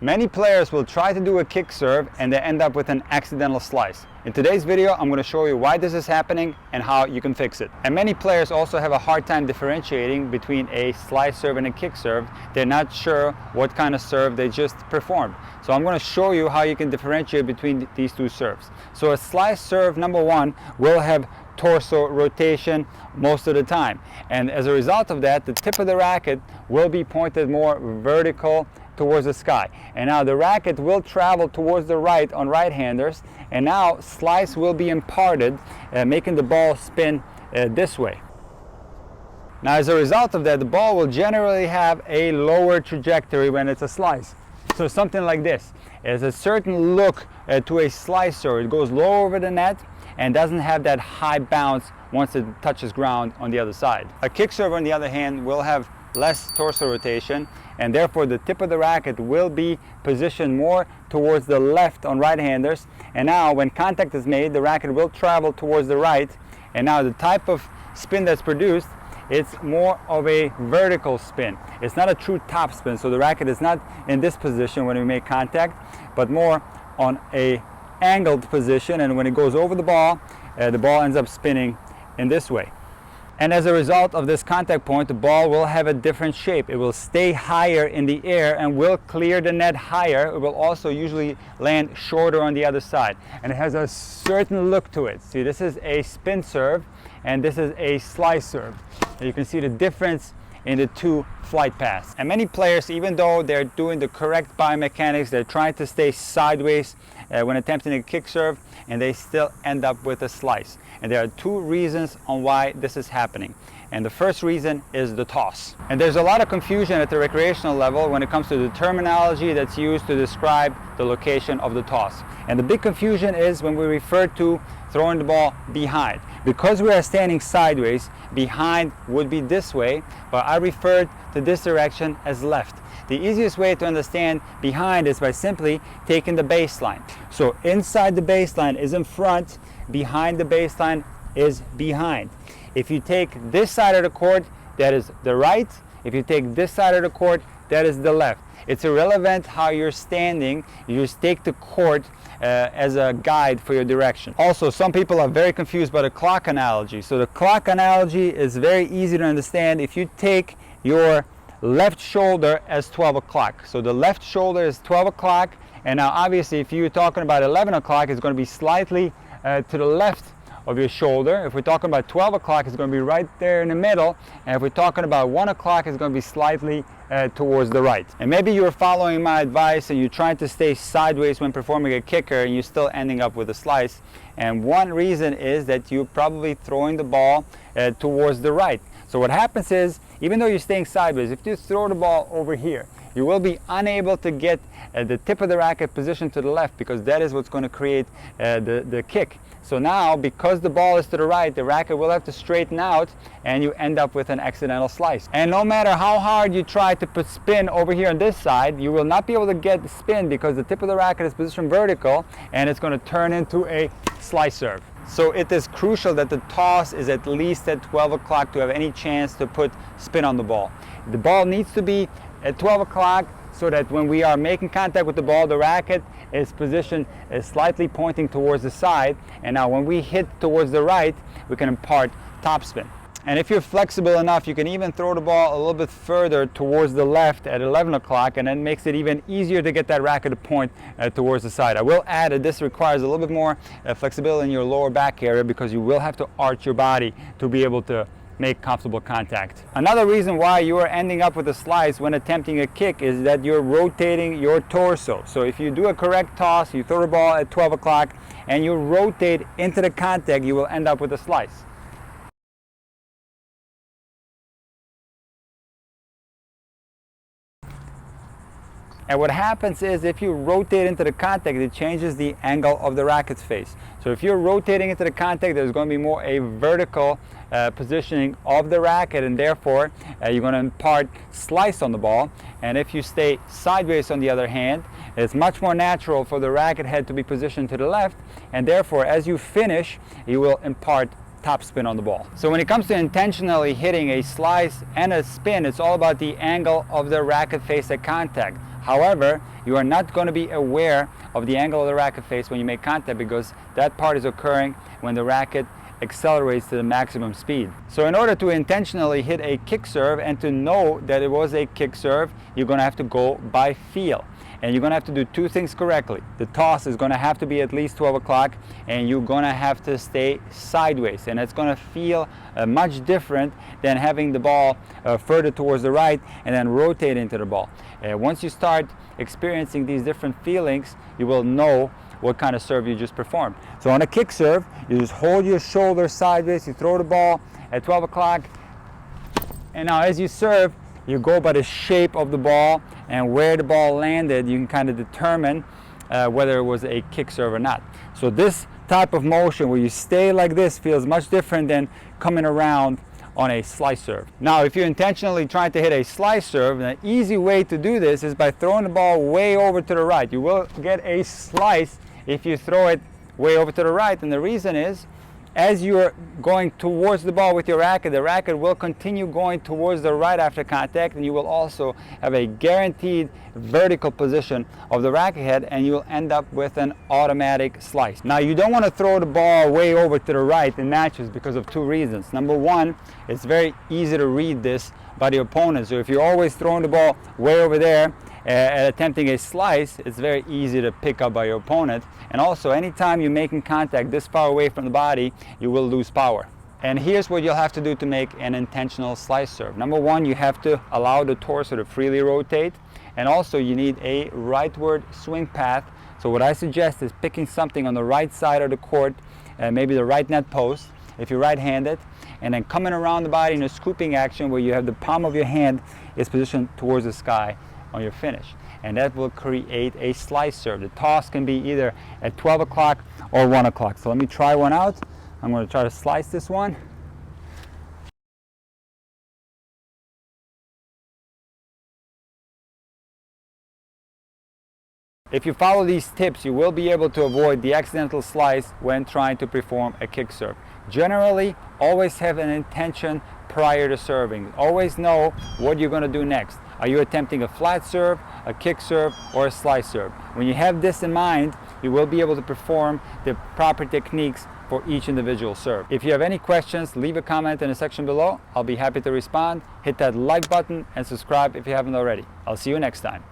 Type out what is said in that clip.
Many players will try to do a kick serve and they end up with an accidental slice. In today's video, I'm going to show you why this is happening and how you can fix it. And many players also have a hard time differentiating between a slice serve and a kick serve. They're not sure what kind of serve they just performed. So I'm going to show you how you can differentiate between these two serves. So a slice serve, number one, will have torso rotation most of the time. And as a result of that, the tip of the racket will be pointed more vertical towards the sky. And now the racket will travel towards the right on right-handers, and now slice will be imparted, making the ball spin this way. Now as a result of that, the ball will generally have a lower trajectory when it's a slice. So something like this. There's a certain look to a slice serve. It goes low over the net and doesn't have that high bounce once it touches ground on the other side. A kick serve, on the other hand, will have less torso rotation, and therefore the tip of the racket will be positioned more towards the left on right-handers. And now when contact is made, the racket will travel towards the right, and now the type of spin that's produced, it's more of a vertical spin. It's not a true top spin, so the racket is not in this position when we make contact, but more on a angled position, and when it goes over the ball ends up spinning in this way. And as a result of this contact point, the ball will have a different shape. It will stay higher in the air and will clear the net higher. It will also usually land shorter on the other side. And it has a certain look to it. See, this is a spin serve and this is a slice serve. And you can see the difference in the two flight paths. And many players, even though they're doing the correct biomechanics, they're trying to stay sideways when attempting a kick serve, and they still end up with a slice. And there are two reasons on why this is happening. And the first reason is the toss. And there's a lot of confusion at the recreational level when it comes to the terminology that's used to describe the location of the toss. And the big confusion is when we refer to throwing the ball behind. Because we are standing sideways, behind would be this way, but I referred to this direction as left. The easiest way to understand behind is by simply taking the baseline. So inside the baseline is in front, behind the baseline is behind. If you take this side of the court, that is the right. If you take this side of the court, that is the left. It's irrelevant how you're standing, you just take the court as a guide for your direction. Also, some people are very confused by the clock analogy. So the clock analogy is very easy to understand if you take your left shoulder as 12 o'clock. So the left shoulder is 12 o'clock, and now obviously if you're talking about 11 o'clock, it's going to be slightly to the left of your shoulder. If we're talking about 12 o'clock, it's going to be right there in the middle, and if we're talking about 1 o'clock, it's going to be slightly towards the right. And maybe you're following my advice and you're trying to stay sideways when performing a kicker and you're still ending up with a slice. And one reason is that you're probably throwing the ball towards the right. So what happens is, even though you're staying sideways, if you throw the ball over here, you will be unable to get the tip of the racket positioned to the left, because that is what's going to create the kick. So now, because the ball is to the right, the racket will have to straighten out and you end up with an accidental slice. And no matter how hard you try to put spin over here on this side, you will not be able to get the spin because the tip of the racket is positioned vertical and it's going to turn into a slice serve. So it is crucial that the toss is at least at 12 o'clock to have any chance to put spin on the ball. The ball needs to be at 12 o'clock so that when we are making contact with the ball, the racket is positioned slightly pointing towards the side. And now when we hit towards the right, we can impart topspin. And if you're flexible enough, you can even throw the ball a little bit further towards the left at 11 o'clock, and then makes it even easier to get that racket to point towards the side. I will add that this requires a little bit more flexibility in your lower back area, because you will have to arch your body to be able to make comfortable contact. Another reason why you are ending up with a slice when attempting a kick is that you're rotating your torso. So if you do a correct toss, you throw the ball at 12 o'clock and you rotate into the contact, you will end up with a slice. And what happens is, if you rotate into the contact, it changes the angle of the racket's face. So if you're rotating into the contact, there's going to be more a vertical positioning of the racket, and therefore you're going to impart slice on the ball. And if you stay sideways, on the other hand, it's much more natural for the racket head to be positioned to the left, and therefore as you finish, you will impart topspin on the ball. So when it comes to intentionally hitting a slice and a spin, it's all about the angle of the racket face at contact. However, you are not going to be aware of the angle of the racket face when you make contact, because that part is occurring when the racket accelerates to the maximum speed. So in order to intentionally hit a kick serve and to know that it was a kick serve, you're going to have to go by feel. And you're going to have to do two things correctly. The toss is going to have to be at least 12 o'clock, and you're going to have to stay sideways. And it's going to feel much different than having the ball further towards the right and then rotate into the ball. Once you start experiencing these different feelings, you will know what kind of serve you just performed. So on a kick serve, you just hold your shoulder sideways, you throw the ball at 12 o'clock, and now as you serve, you go by the shape of the ball, and where the ball landed, you can kind of determine whether it was a kick serve or not. So this type of motion where you stay like this feels much different than coming around on a slice serve. Now, if you're intentionally trying to hit a slice serve, an easy way to do this is by throwing the ball way over to the right. You will get a slice if you throw it way over to the right, and the reason is, as you're going towards the ball with your racket, the racket will continue going towards the right after contact, and you will also have a guaranteed vertical position of the racket head, and you will end up with an automatic slice. Now, you don't want to throw the ball way over to the right in matches because of two reasons. Number one, it's very easy to read this by the opponent. So if you're always throwing the ball way over there and attempting a slice, it's very easy to pick up by your opponent. And also, anytime you're making contact this far away from the body, you will lose power. And here's what you'll have to do to make an intentional slice serve. Number one, you have to allow the torso to freely rotate, and also you need a rightward swing path. So what I suggest is picking something on the right side of the court, maybe the right net post if you're right-handed, and then coming around the body in a scooping action where you have the palm of your hand is positioned towards the sky on your finish. And that will create a slice serve. The toss can be either at 12 o'clock or 1 o'clock. So let me try one out. I'm going to try to slice this one. If you follow these tips, you will be able to avoid the accidental slice when trying to perform a kick serve. Generally, always have an intention prior to serving. Always know what you're going to do next. Are you attempting a flat serve, a kick serve, or a slice serve? When you have this in mind, you will be able to perform the proper techniques for each individual serve. If you have any questions, leave a comment in the section below. I'll be happy to respond. Hit that like button and subscribe if you haven't already. I'll see you next time.